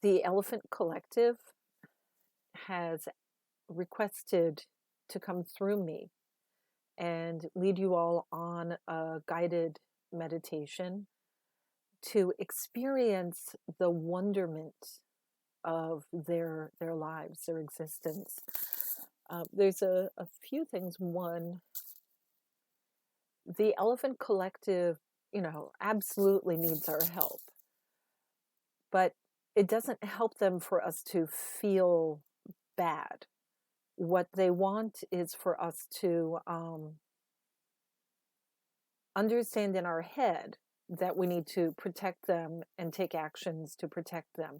The Elephant Collective has requested to come through me and lead you all on a guided meditation to experience the wonderment of their lives, their existence. There's a few things. One, the Elephant Collective, absolutely needs our help, but it doesn't help them for us to feel bad. What they want is for us to understand in our head that we need to protect them and take actions to protect them.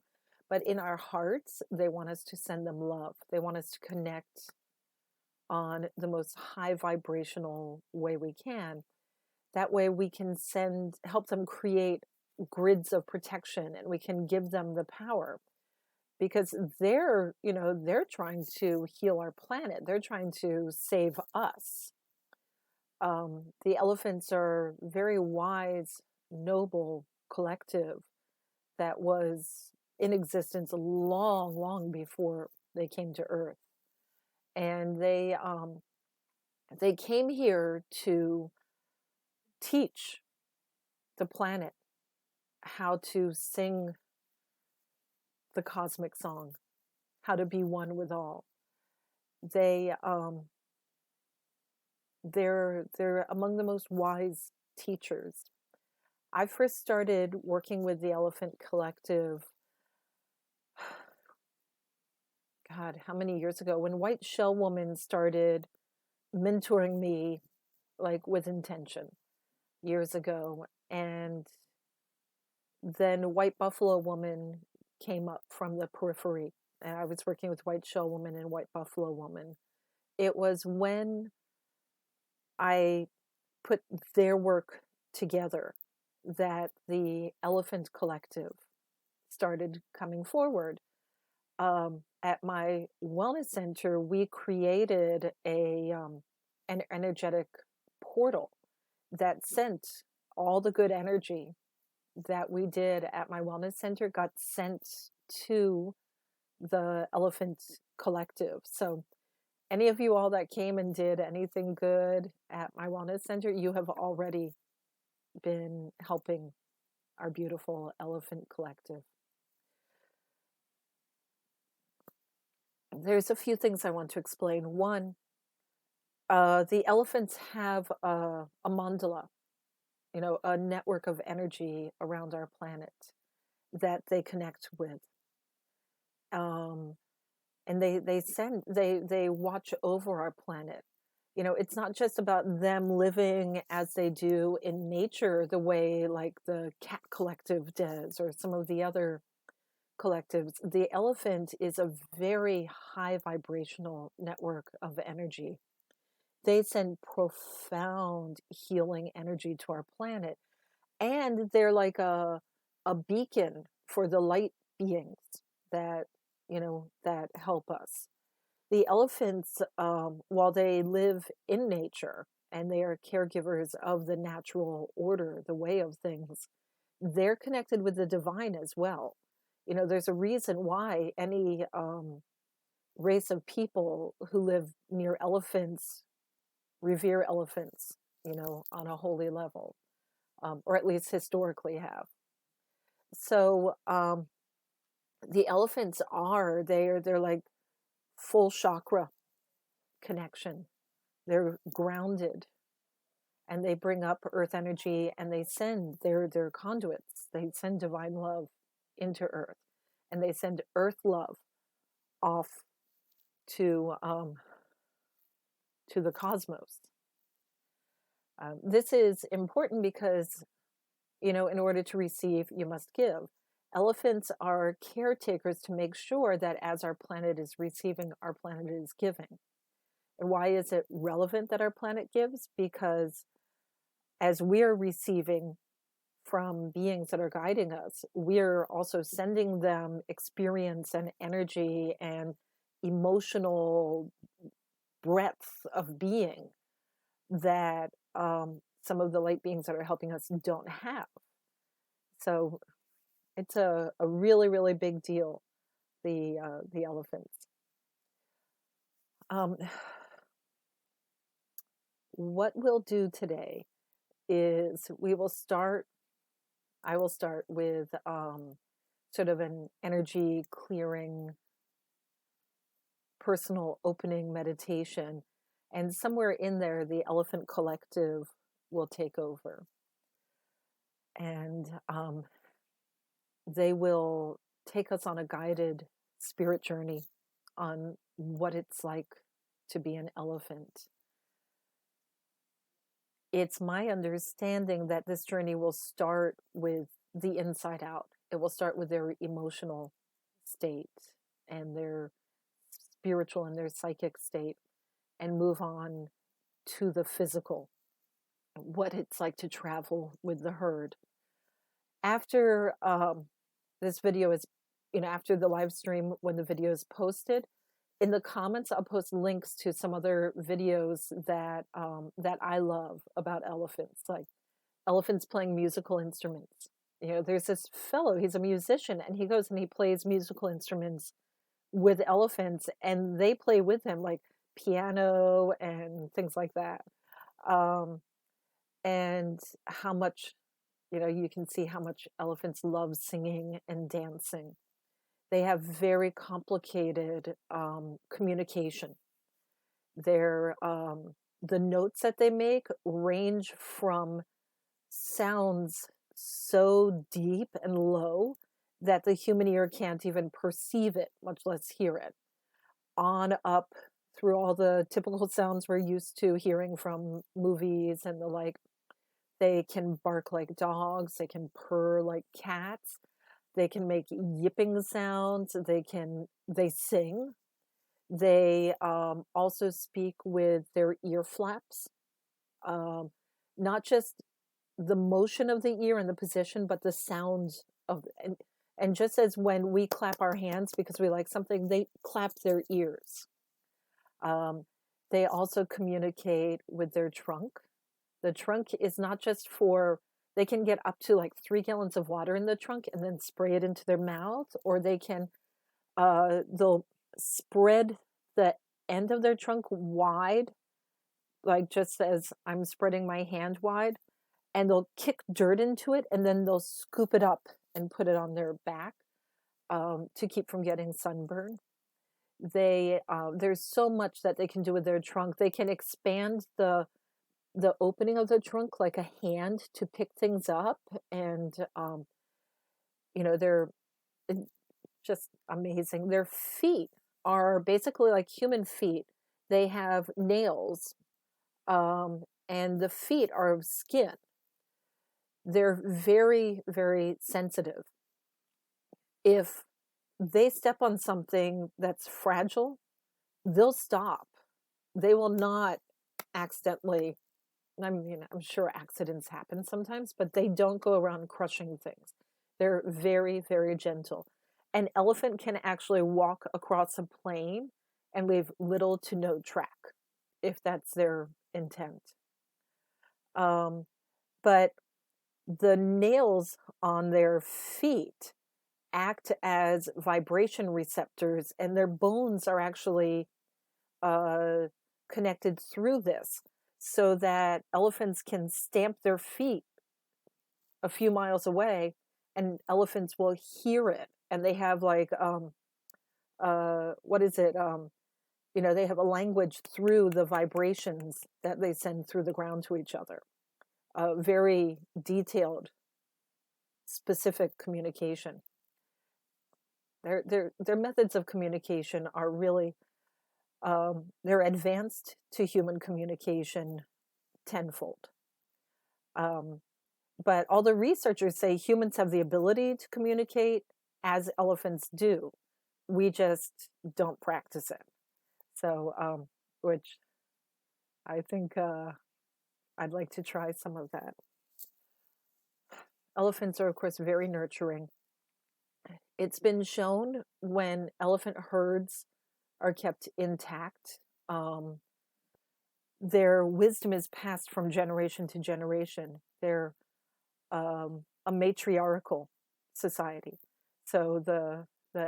But in our hearts, they want us to send them love. They want us to connect on the most high vibrational way we can. That way we can help them create grids of protection, and we can give them the power, because they're trying to heal our planet. They're trying to save us. The elephants are very wise, noble collective that was in existence long, long before they came to Earth. And they came here to teach the planet how to sing the cosmic song, how to be one with all. They're among the most wise teachers. I first started working with the Elephant Collective, God, how many years ago, when White Shell Woman started mentoring me, like with intention, years ago. And then White Buffalo Woman came up from the periphery, and I was working with White Shell Woman and White Buffalo Woman. It was when I put their work together that the Elephant Collective started coming forward. At my wellness center, we created an energetic portal that sent all the good energy that we did at my wellness center got sent to the Elephant Collective. So any of you all that came and did anything good at my wellness center, you have already been helping our beautiful Elephant Collective. There's a few things I want to explain. One, the elephants have a mandala, a network of energy around our planet that they connect with. And they watch over our planet. It's not just about them living as they do in nature, the way like the cat collective does or some of the other collectives. The elephant is a very high vibrational network of energy. They send profound healing energy to our planet, and they're like a beacon for the light beings that that help us. The elephants, while they live in nature and they are caregivers of the natural order, the way of things, they're connected with the divine as well. There's a reason why any race of people who live near elephants revere elephants, on a holy level, or at least historically have. So the elephants they're like full chakra connection. They're grounded, and they bring up earth energy, and they send their conduits. They send divine love into earth, and they send earth love off to the cosmos. This is important because, in order to receive, you must give. Elephants are caretakers to make sure that as our planet is receiving, our planet is giving. And why is it relevant that our planet gives? Because as we're receiving from beings that are guiding us, we're also sending them experience and energy and emotional breadth of being that some of the light beings that are helping us don't have. So It's a really, really big deal, the elephants. Um, what we'll do today is I will start with sort of an energy clearing, personal opening meditation. And somewhere in there, the Elephant Collective will take over. And they will take us on a guided spirit journey on what it's like to be an elephant. It's my understanding that this journey will start with the inside out. It will start with their emotional state and their spiritual and their psychic state, and move on to the physical, what it's like to travel with the herd. After this video is, after the live stream, when the video is posted, in the comments, I'll post links to some other videos that that I love about elephants, like elephants playing musical instruments. There's this fellow, he's a musician, and he goes and he plays musical instruments with elephants, and they play with him, like piano and things like that. Um, and how much, you can see how much elephants love singing and dancing. They have very complicated communication. The notes that they make range from sounds so deep and low that the human ear can't even perceive it, much less hear it, on up through all the typical sounds we're used to hearing from movies and the like. They can bark like dogs, they can purr like cats, they can make yipping sounds, they sing. They also speak with their ear flaps, not just the motion of the ear and the position, but the sound of, and just as when we clap our hands because we like something, they clap their ears. They also communicate with their trunk. The trunk is not just for, they can get up to like 3 gallons of water in the trunk and then spray it into their mouth, or they'll spread the end of their trunk wide, like just as I'm spreading my hand wide, and they'll kick dirt into it, and then they'll scoop it up and put it on their back to keep from getting sunburn. There's so much that they can do with their trunk. They can expand the opening of the trunk like a hand to pick things up, and they're just amazing. Their feet are basically like human feet. They have nails, and the feet are of skin. They're very, very sensitive. If they step on something that's fragile, they'll stop. They will not accidentally, I'm sure accidents happen sometimes, but they don't go around crushing things. They're very, very gentle. An elephant can actually walk across a plain and leave little to no track, if that's their intent. But the nails on their feet act as vibration receptors, and their bones are actually connected through this, so that elephants can stamp their feet a few miles away and elephants will hear it. And they have like, what is it? They have a language through the vibrations that they send through the ground to each other. Very detailed, specific communication. Their methods of communication are really, they're advanced to human communication tenfold. But all the researchers say humans have the ability to communicate as elephants do. We just don't practice it. So, which I think I'd like to try some of that. Elephants are, of course, very nurturing. It's been shown when elephant herds are kept intact, their wisdom is passed from generation to generation. They're a matriarchal society. So the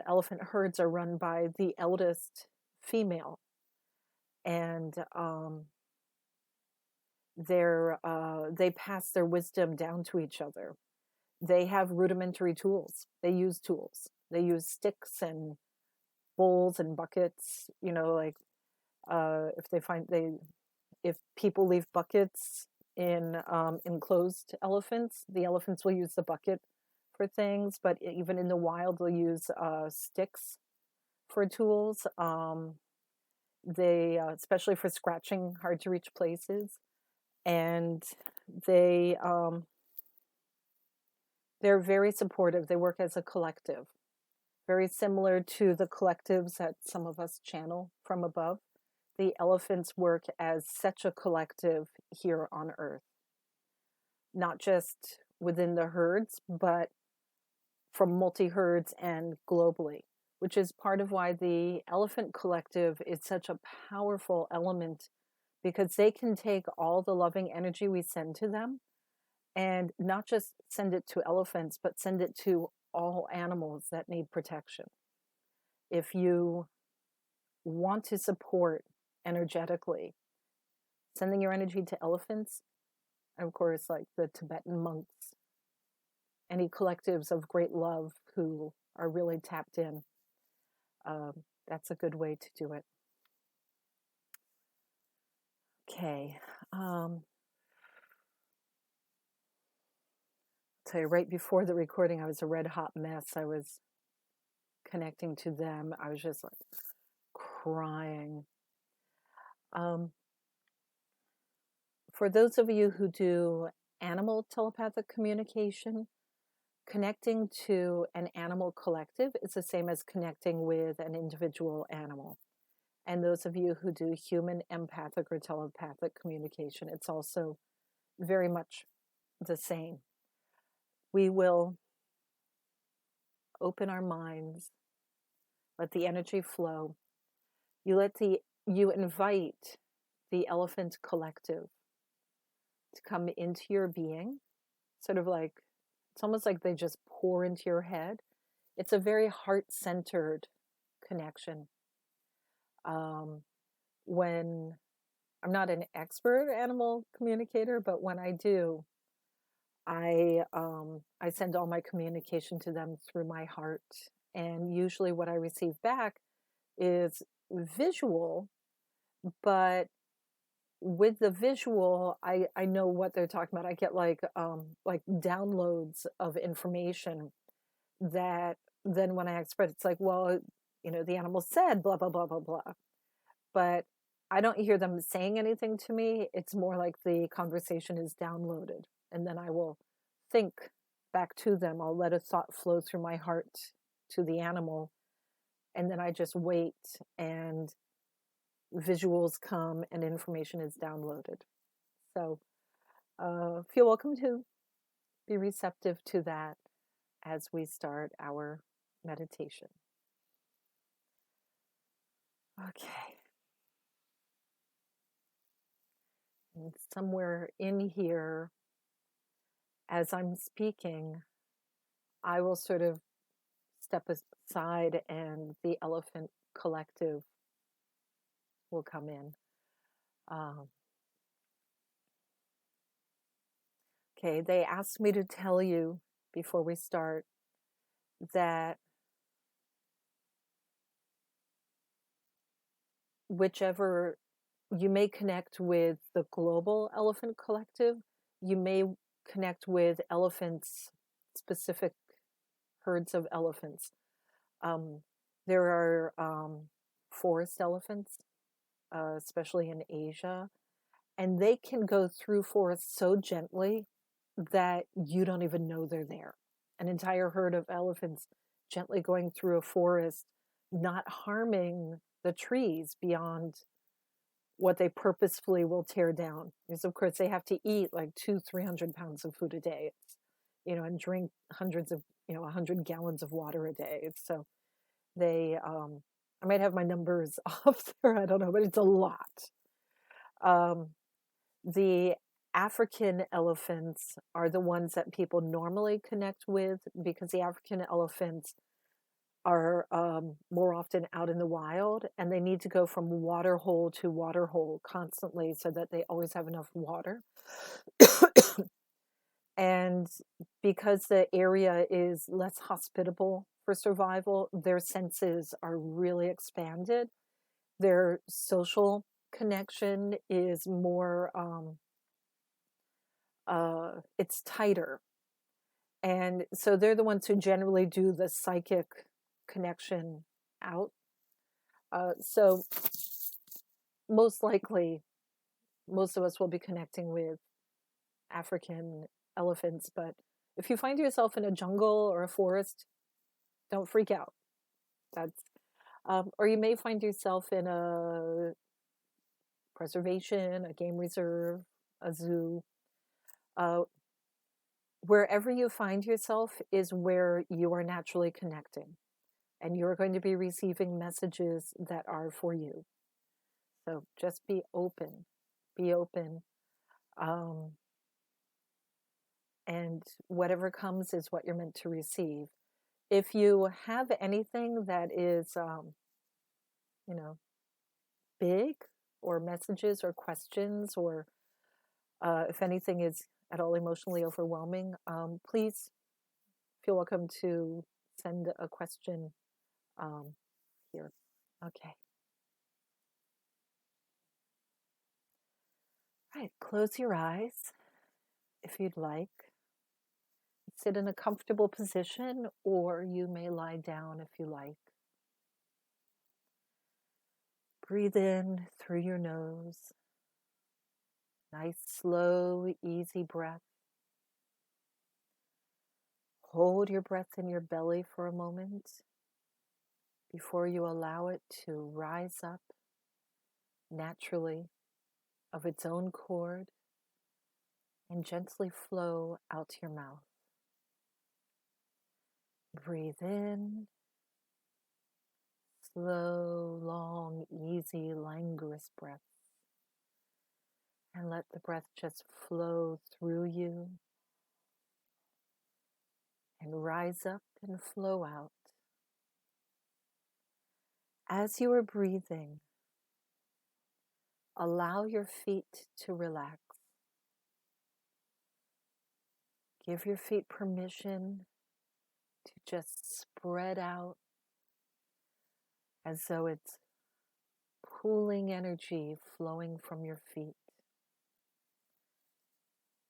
elephant herds are run by the eldest female, and they pass their wisdom down to each other. They have rudimentary tools. They use tools. They use sticks and bowls and buckets. Like if people leave buckets in enclosed elephants, the elephants will use the bucket for things. But even in the wild, they'll use sticks for tools. They especially for scratching hard to reach places, and they're very supportive. They work as a collective, very similar to the collectives that some of us channel from above. The elephants work as such a collective here on Earth, not just within the herds, but from multi-herds and globally, which is part of why the elephant collective is such a powerful element, because they can take all the loving energy we send to them and not just send it to elephants, but send it to all animals that need protection. If you want to support energetically, sending your energy to elephants, of course, like the Tibetan monks, any collectives of great love who are really tapped in, that's a good way to do it. Okay. I'll tell you, right before the recording, I was a red hot mess. I was connecting to them. I was just like crying. For those of you who do animal telepathic communication, connecting to an animal collective is the same as connecting with an individual animal. And those of you who do human empathic or telepathic communication, it's also very much the same. We will open our minds, let the energy flow. You invite the elephant collective to come into your being, sort of like, it's almost like they just pour into your head. It's a very heart-centered connection. When I'm not an expert animal communicator, but when I do, I send all my communication to them through my heart. And usually what I receive back is visual, but with the visual, I know what they're talking about. I get like downloads of information that then when I express, it's like, well, the animal said blah, blah, blah, blah, blah. But I don't hear them saying anything to me. It's more like the conversation is downloaded. And then I will think back to them. I'll let a thought flow through my heart to the animal. And then I just wait, and visuals come and information is downloaded. So feel welcome to be receptive to that as we start our meditation. Okay. And somewhere in here, as I'm speaking, I will sort of step aside and the elephant collective will come in. Okay, they asked me to tell you before we start that whichever you may connect with the global elephant collective, you may connect with elephants, specific herds of elephants. There are forest elephants, especially in Asia, and they can go through forests so gently that you don't even know they're there. An entire herd of elephants gently going through a forest, not harming the trees beyond what they purposefully will tear down. Because of course they have to eat like 200-300 pounds of food a day, and drink hundreds of 100 gallons of water a day. So they I might have my numbers off there, I don't know, but it's a lot. The African elephants are the ones that people normally connect with, because the African elephants are more often out in the wild, and they need to go from water hole to water hole constantly so that they always have enough water. And because the area is less hospitable for survival, their senses are really expanded. Their social connection is more, it's tighter. And so they're the ones who generally do the psychic connection out. So most likely, most of us will be connecting with African elephants. But if you find yourself in a jungle or a forest, don't freak out. That's or you may find yourself in a preservation, a game reserve, a zoo. Uh, Wherever you find yourself is where you are naturally connecting, and you're going to be receiving messages that are for you. So just be open, be open. Um, and whatever comes is what you're meant to receive. If you have anything that is, you know, big, or messages or questions, or if anything is at all emotionally overwhelming, please feel welcome to send a question here. Okay. All right, close your eyes if you'd like. Sit in a comfortable position, or you may lie down if you like. Breathe in through your nose. Nice, slow, easy breath. Hold your breath in your belly for a moment before you allow it to rise up naturally of its own accord and gently flow out to your mouth. Breathe in. Slow, long, easy, languorous breath. And let the breath just flow through you and rise up and flow out. As you are breathing, allow your feet to relax. Give your feet permission to just spread out as though it's pooling energy flowing from your feet.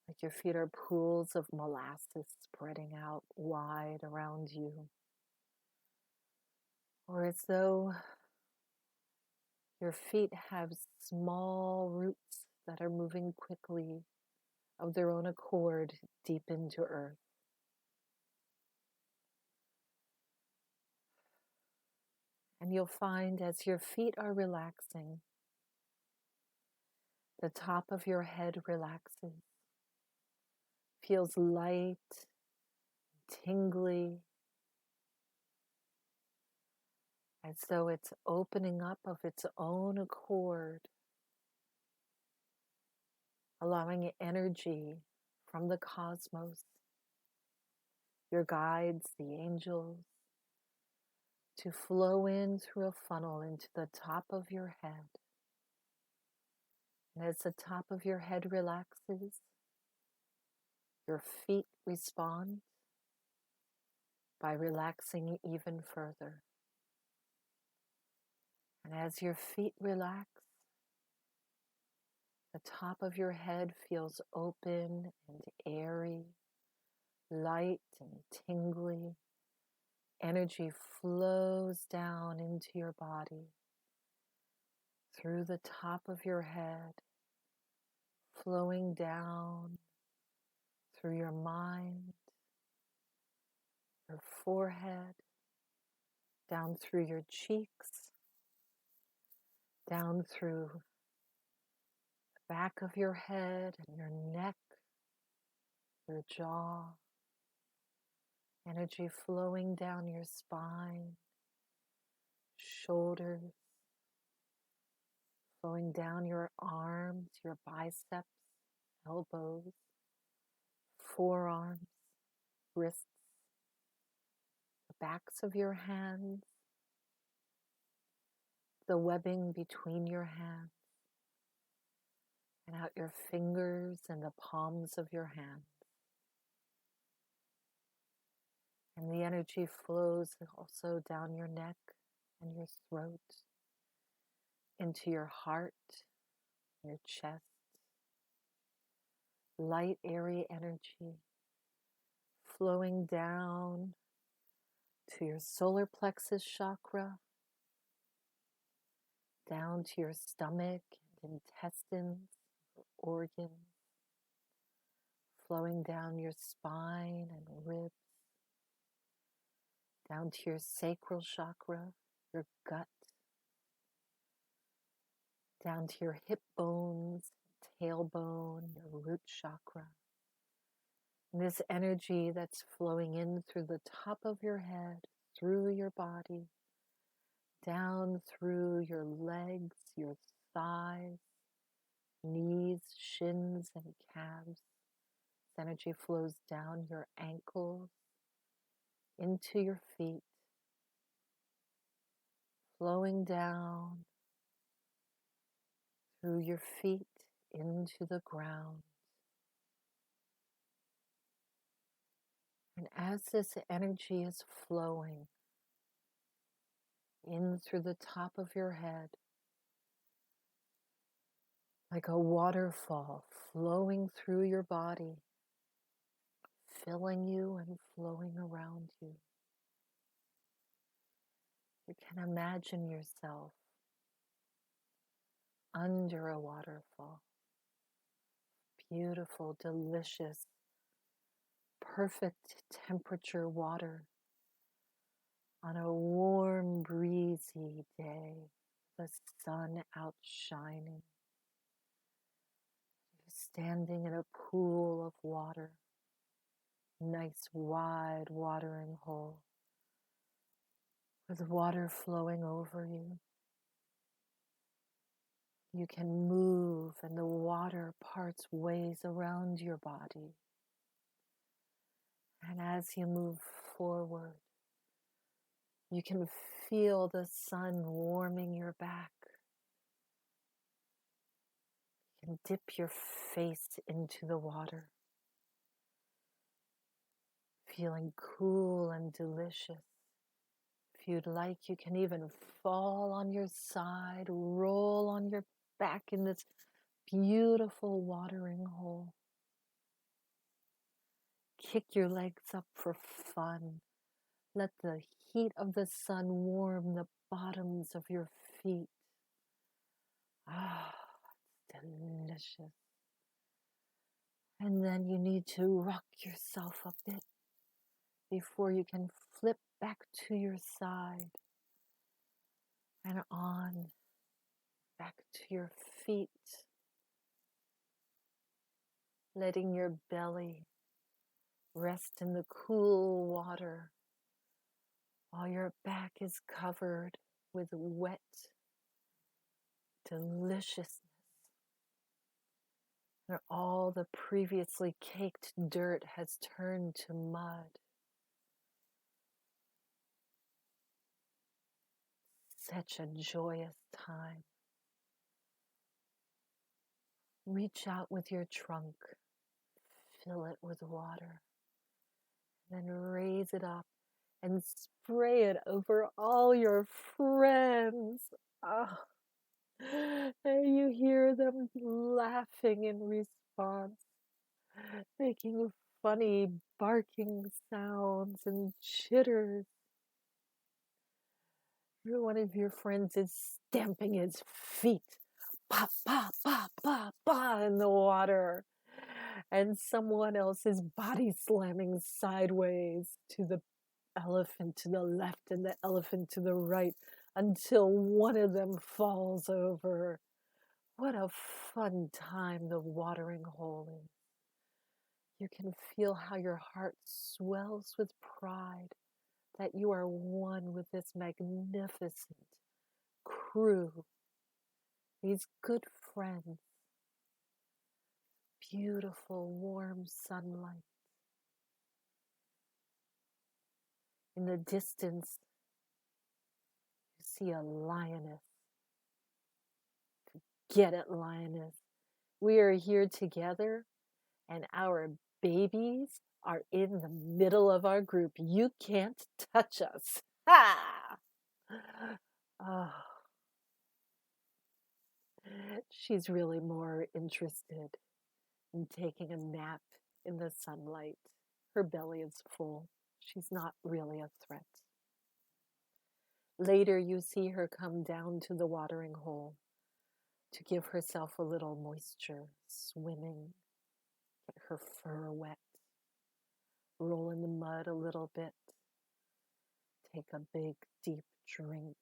Like your feet are pools of molasses spreading out wide around you. Or as though your feet have small roots that are moving quickly of their own accord deep into earth. And you'll find as your feet are relaxing, the top of your head relaxes, feels light, tingly, as though it's opening up of its own accord, allowing energy from the cosmos, your guides, the angels, to flow in through a funnel into the top of your head. And as the top of your head relaxes, your feet respond by relaxing even further. And as your feet relax, the top of your head feels open and airy, light and tingly. Energy flows down into your body, through the top of your head, flowing down through your mind, your forehead, down through your cheeks, down through the back of your head and your neck, your jaw, energy flowing down your spine, shoulders, flowing down your arms, your biceps elbows, forearms, wrists, the backs of your hands, the webbing between your hands, and out your fingers and the palms of your hands. And the energy flows also down your neck and your throat, into your heart, your chest. Light, airy energy flowing down to your solar plexus chakra, down to your stomach and intestines, organs, flowing down your spine and ribs, down to your sacral chakra, your gut, down to your hip bones, tailbone, your root chakra. And this energy that's flowing in through the top of your head, through your body, down through your legs, your thighs, knees, shins, and calves. This energy flows down your ankles, into your feet, flowing down through your feet into the ground. And as this energy is flowing in through the top of your head, like a waterfall flowing through your body, filling you and flowing around you, you can imagine yourself under a waterfall. Beautiful, delicious, perfect temperature water on a warm, breezy day, the sun outshining. You're standing in a pool of water, nice wide watering hole, with water flowing over you. You can move and the water parts ways around your body. And as you move forward, you can feel the sun warming your back. You can dip your face into the water, feeling cool and delicious. If you'd like, you can even fall on your side, roll on your back in this beautiful watering hole. Kick your legs up for fun. Let the heat of the sun warm the bottoms of your feet. Ah, it's delicious. And then you need to rock yourself a bit before you can flip back to your side and on, back to your feet, letting your belly rest in the cool water while your back is covered with wet deliciousness. And all the previously caked dirt has turned to mud. Such a joyous time. Reach out with your trunk, fill it with water, then raise it up and spray it over all your friends. Oh. And you hear them laughing in response, making funny barking sounds and chitters. One of your friends is stamping his feet, pop, pop, pop, pop, pop, in the water. And someone else is body slamming sideways to the elephant to the left and the elephant to the right until one of them falls over. What a fun time the watering hole is. You can feel how your heart swells with pride that you are one with this magnificent crew, these good friends, beautiful, warm sunlight. In the distance, you see a lioness. Get it, lioness. We are here together, and our babies are in the middle of our group. You can't touch us. Ha! Oh. She's really more interested in taking a nap in the sunlight. Her belly is full. She's not really a threat. Later, you see her come down to the watering hole to give herself a little moisture, swimming, get her fur wet, roll in the mud a little bit, take a big, deep drink.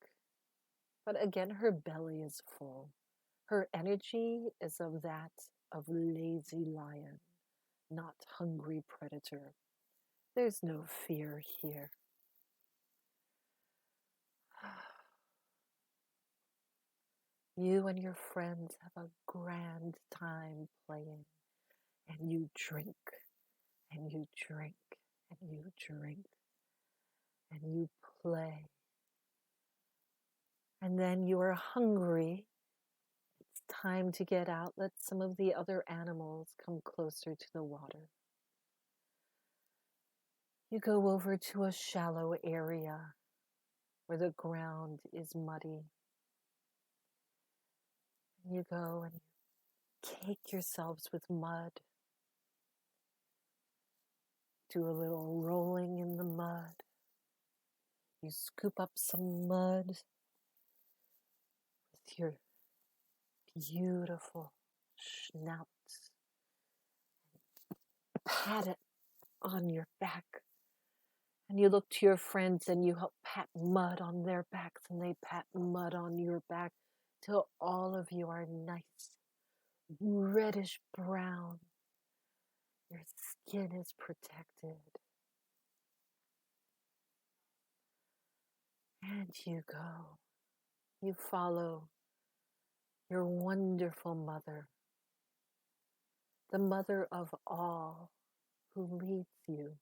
But again, her belly is full. Her energy is of that of lazy lion, not hungry predator. There's no fear here. You and your friends have a grand time playing, and you drink, and you drink, and you drink, and you play. And then you are hungry. It's time to get out. Let some of the other animals come closer to the water. You go over to a shallow area where the ground is muddy. You go and cake yourselves with mud. Do a little rolling in the mud. You scoop up some mud with your beautiful snout. Pat it on your back. And you look to your friends and you help pat mud on their backs, and they pat mud on your back till all of you are nice, reddish brown. Your skin is protected. And you go. You follow your wonderful mother, the mother of all who leads you.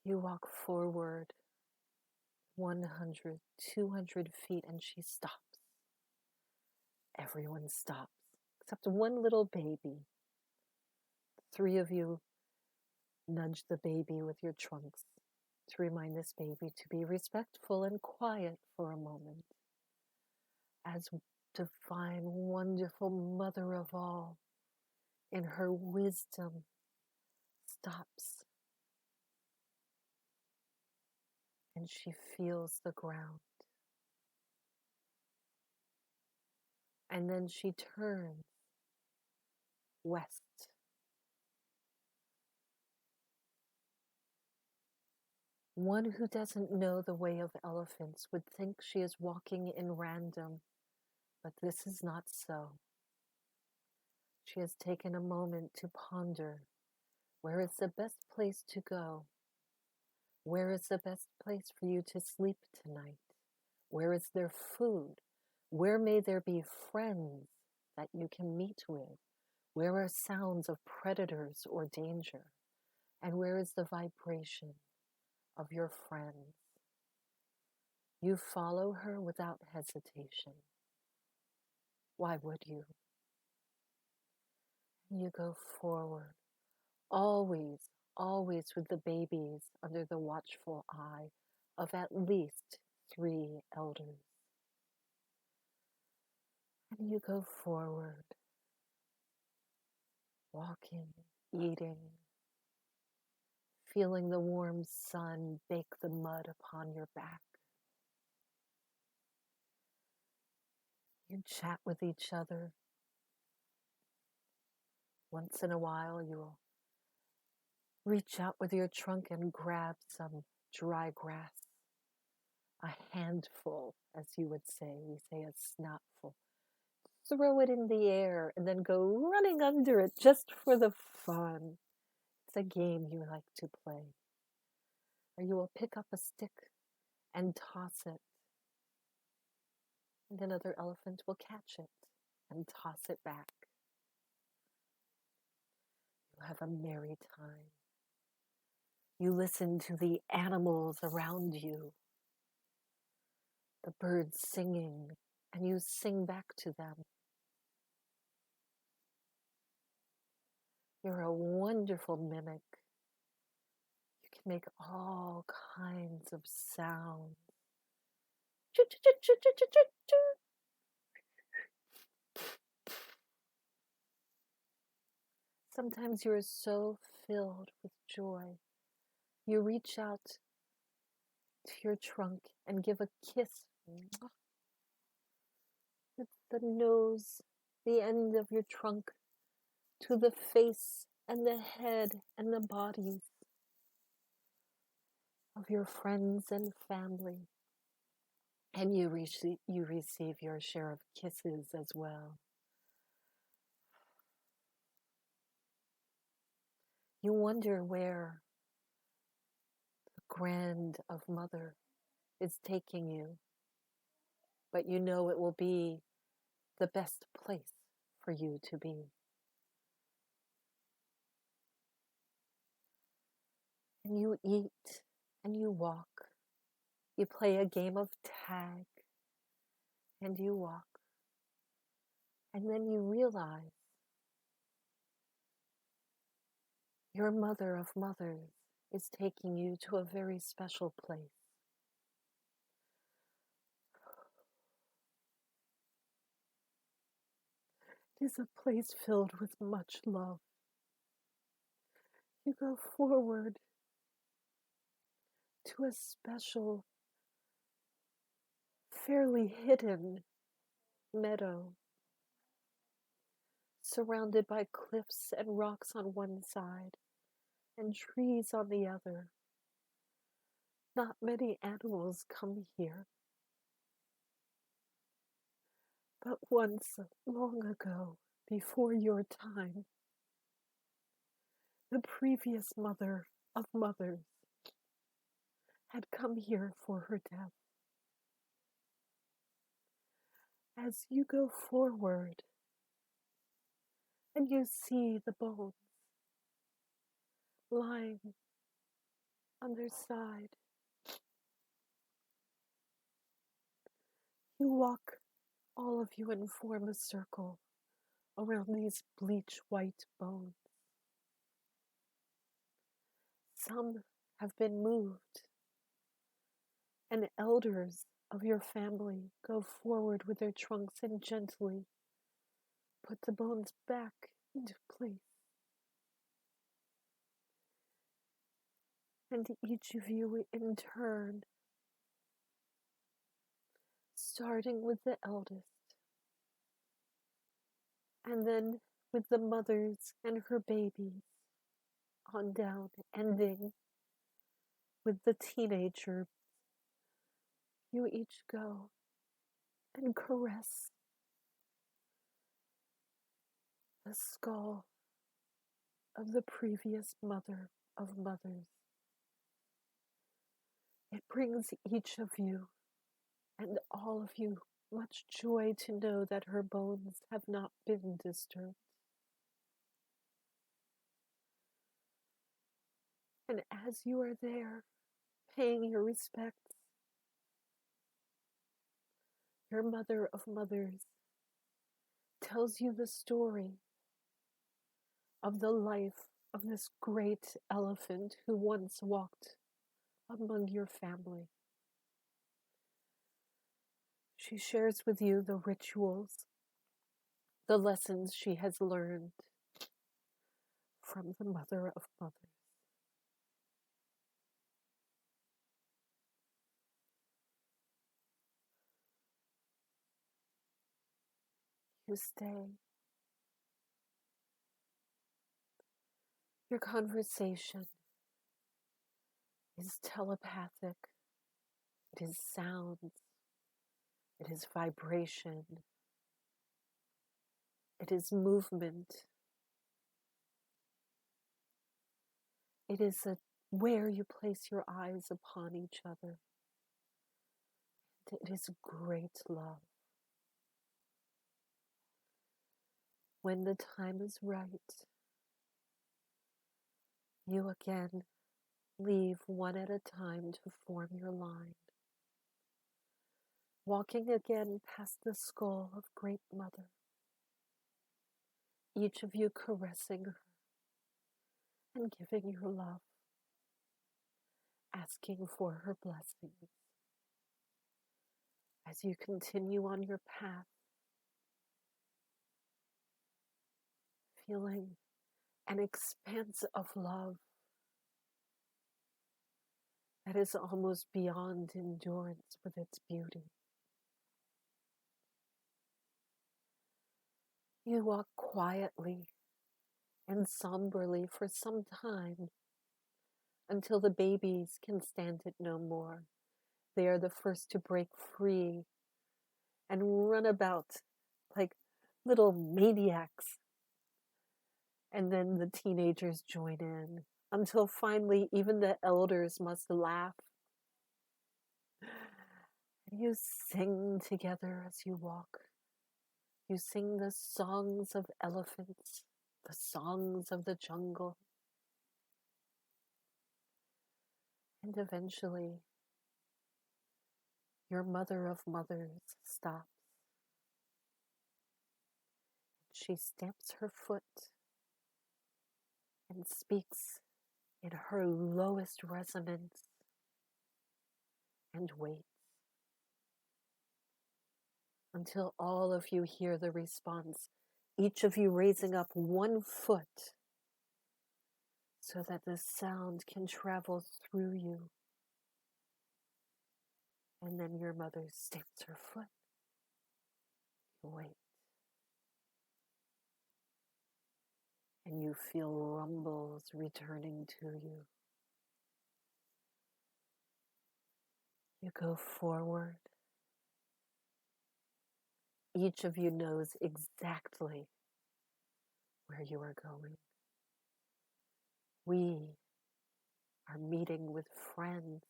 You walk forward 100, 200 feet, and she stops. Everyone stops, except one little baby. 3 of you nudge the baby with your trunks to remind this baby to be respectful and quiet for a moment. As divine, wonderful mother of all, in her wisdom, stops. And she feels the ground. And then she turns west. One who doesn't know the way of elephants would think she is walking in random, but this is not so. She has taken a moment to ponder, where is the best place to go? Where is the best place for you to sleep tonight? Where is there food? Where may there be friends that you can meet with? Where are sounds of predators or danger? And where is the vibration of your friends? You follow her without hesitation. Why would you? You go forward, always, always with the babies under the watchful eye of at least 3 elders. And you go forward, walking, eating, feeling the warm sun bake the mud upon your back. You chat with each other. Once in a while, you will reach out with your trunk and grab some dry grass, a handful, as you would say. We say a snoutful. Throw it in the air and then go running under it just for the fun. It's a game you like to play. Or you will pick up a stick and toss it. And another elephant will catch it and toss it back. You have a merry time. You listen to the animals around you, the birds singing, and you sing back to them. You're a wonderful mimic. You can make all kinds of sounds. Sometimes you are so filled with joy, you reach out to your trunk and give a kiss with the nose, the end of your trunk, to the face and the head and the bodies of your friends and family. And you receive your share of kisses as well. You wonder where the grand of Mother is taking you, but you know it will be the best place for you to be. And you eat and you walk. You play a game of tag and you walk. And then you realize your Mother of Mothers is taking you to a very special place. It is a place filled with much love. You go forward to a special, fairly hidden meadow, surrounded by cliffs and rocks on one side and trees on the other. Not many animals come here. But once, long ago, before your time, the previous Mother of Mothers had come here for her death. As you go forward and you see the bones lying on their side, you walk, all of you, and form a circle around these bleach white bones. Some have been moved, and elders of your family go forward with their trunks and gently put the bones back into place. And each of you in turn, starting with the eldest, and then with the mothers and her babies, on down, ending with the teenager, you each go and caress the skull of the previous Mother of Mothers. It brings each of you and all of you much joy to know that her bones have not been disturbed. And as you are there, paying your respects, your Mother of Mothers tells you the story of the life of this great elephant who once walked among your family. She shares with you the rituals, the lessons she has learned from the Mother of Mothers. You stay. Your conversation is telepathic. It is sounds. It is vibration. It is movement. It is where you place your eyes upon each other. It is great love. When the time is right, you again leave one at a time to form your line, walking again past the skull of Great Mother, each of you caressing her and giving your love, asking for her blessings. As you continue on your path, feeling an expanse of love that is almost beyond endurance with its beauty. You walk quietly and somberly for some time until the babies can stand it no more. They are the first to break free and run about like little maniacs. And then the teenagers join in until finally even the elders must laugh. And you sing together as you walk. You sing the songs of elephants, the songs of the jungle. And eventually, your mother of mothers stops. She stamps her foot and speaks in her lowest resonance and waits until all of you hear the response, each of you raising up one foot so that the sound can travel through you. And then your mother stamps her foot. You wait. And you feel rumbles returning to you. You go forward. Each of you knows exactly where you are going. We are meeting with friends.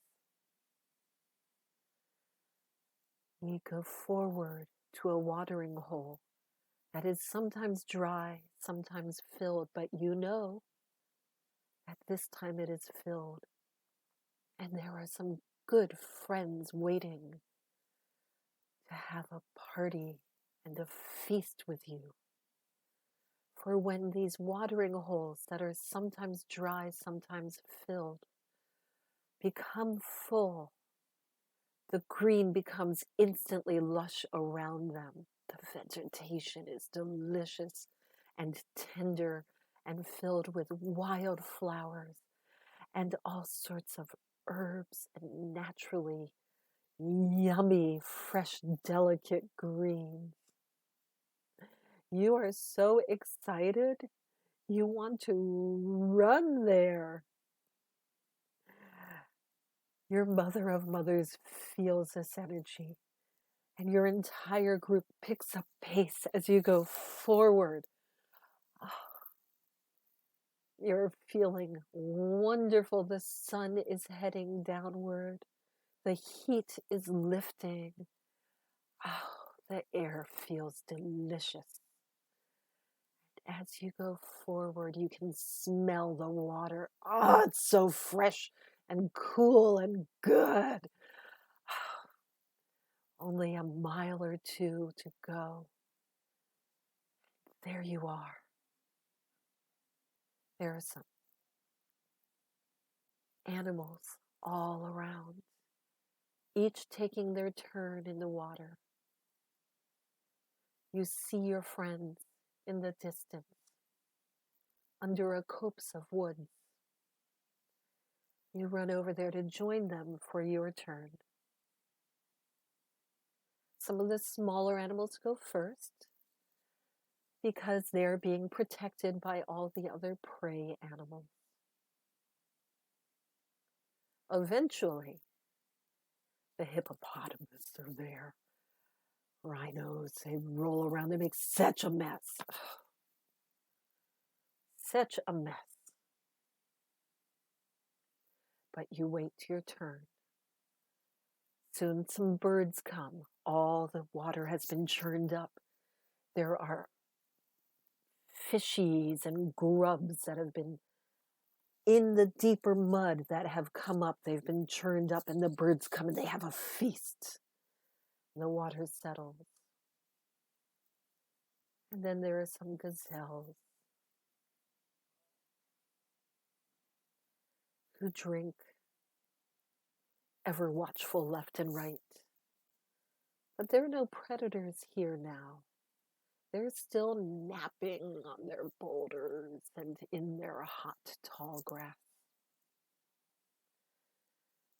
We go forward to a watering hole that is sometimes dry, sometimes filled, but you know at this time it is filled. And there are some good friends waiting to have a party and a feast with you. For when these watering holes that are sometimes dry, sometimes filled, become full, the green becomes instantly lush around them. The vegetation is delicious and tender and filled with wild flowers and all sorts of herbs and naturally yummy, fresh, delicate greens. You are so excited, you want to run there. Your mother of mothers feels this energy, and your entire group picks up pace as you go forward. Oh, you're feeling wonderful. The sun is heading downward. The heat is lifting. Oh, the air feels delicious. As you go forward, you can smell the water. Oh, it's so fresh and cool and good. Only a mile or two to go. There you are. There are some animals all around, each taking their turn in the water. You see your friends in the distance, under a copse of wood. You run over there to join them for your turn. Some of the smaller animals go first because they're being protected by all the other prey animals. Eventually, the hippopotamus are there. Rhinos, they roll around, they make such a mess. Such a mess. But you wait your turn. Soon some birds come. All the water has been churned up. There are fishies and grubs that have been in the deeper mud that have come up. They've been churned up, and the birds come and they have a feast. And the water settles. And then there are some gazelles who drink, ever watchful left and right. But there are no predators here now. They're still napping on their boulders and in their hot, tall grass.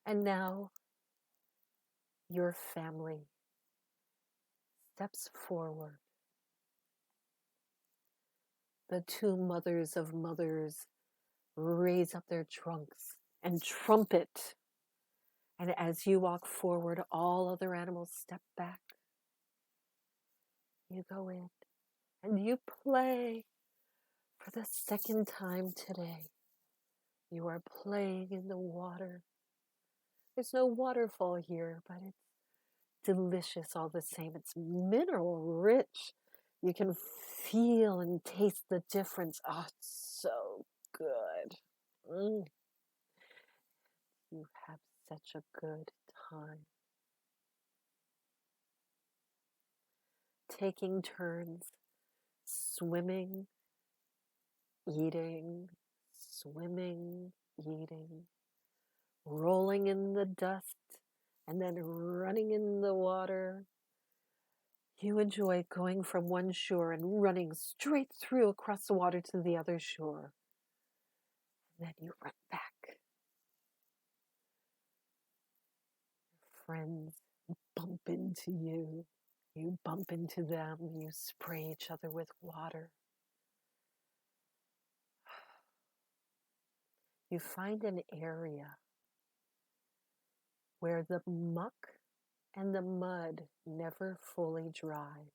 And now, your family steps forward. The two mothers of mothers raise up their trunks and trumpet. And as you walk forward, all other animals step back. You go in and you play for the second time today. You are playing in the water. There's no waterfall here, but it's delicious all the same. It's mineral rich. You can feel and taste the difference. Oh, it's so good. You have such a good time. Taking turns, swimming, eating, swimming, eating, rolling in the dust, and then running in the water. You enjoy going from one shore and running straight through across the water to the other shore. And then you run back. Your friends bump into you. You bump into them. You spray each other with water. You find an area where the muck and the mud never fully dry.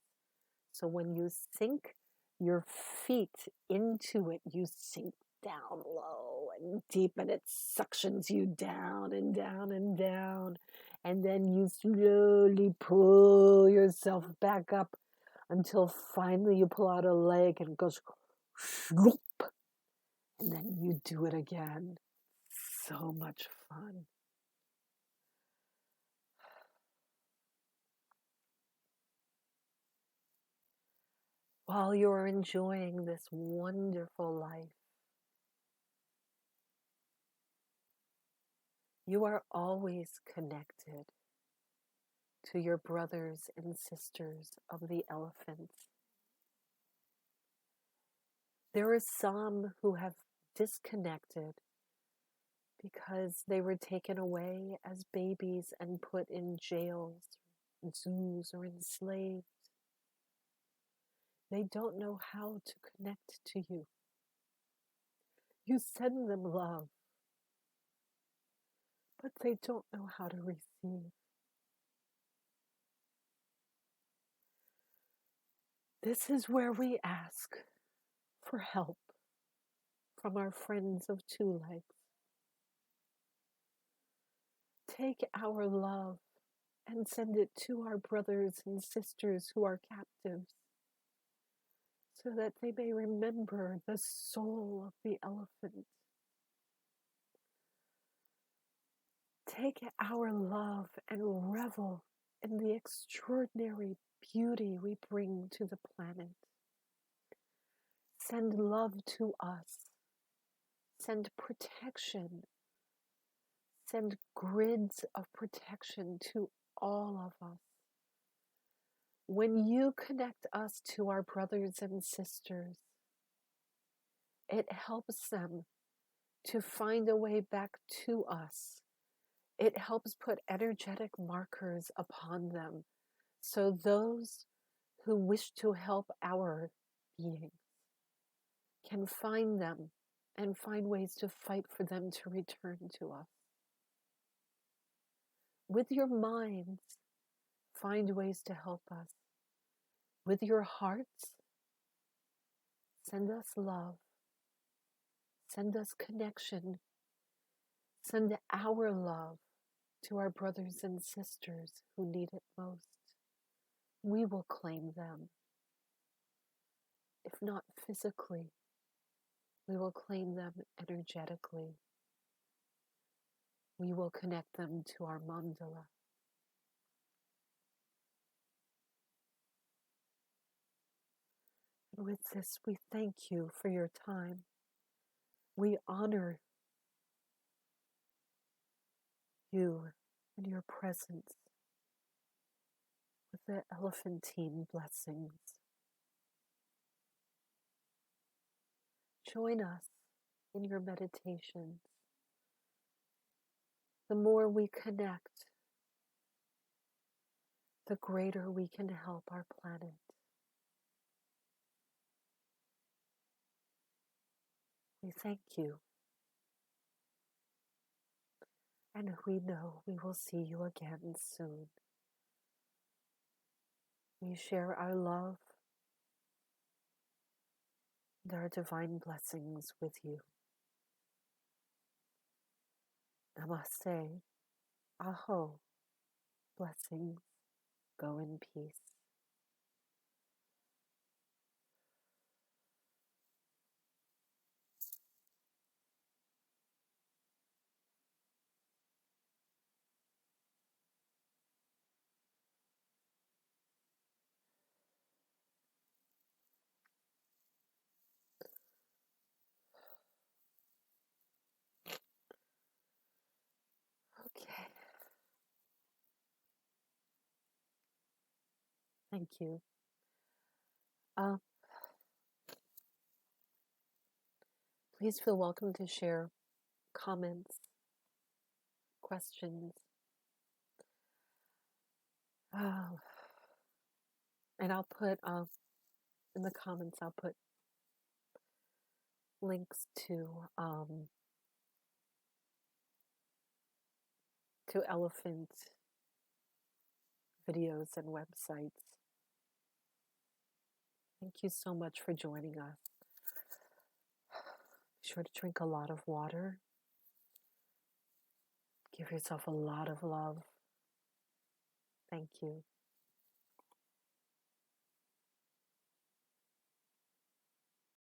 So when you sink your feet into it, you sink down low and deep, and it suctions you down and down and down. And then you slowly pull yourself back up until finally you pull out a leg and it goes sloop. And then you do it again. So much fun. While you're enjoying this wonderful life, you are always connected to your brothers and sisters of the elephant. There are some who have disconnected because they were taken away as babies and put in jails, zoos, or enslaved. They don't know how to connect to you. You send them love, but they don't know how to receive. This is where we ask for help from our friends of two legs. Take our love and send it to our brothers and sisters who are captives, so that they may remember the soul of the elephant. Take our love and revel in the extraordinary beauty we bring to the planet. Send love to us. Send protection. Send grids of protection to all of us. When you connect us to our brothers and sisters, it helps them to find a way back to us. It helps put energetic markers upon them, so those who wish to help our beings can find them and find ways to fight for them to return to us. With your minds, find ways to help us. With your hearts, send us love. Send us connection. Send our love to our brothers and sisters who need it most. We will claim them. if not physically, we will claim them energetically. We will connect them to our mandala. And with this, we thank you for your time. We honor you and your presence with the elephantine blessings. Join us in your meditations. The more we connect, the greater we can help our planet. We thank you. And we know we will see you again soon. We share our love and our divine blessings with you. Namaste. Aho. Blessings. Go in peace. Okay. Thank you. Please feel welcome to share comments, questions. And I'll put in the comments, I'll put links to elephant videos and websites. Thank you so much for joining us. Be sure to drink a lot of water. Give yourself a lot of love. Thank you.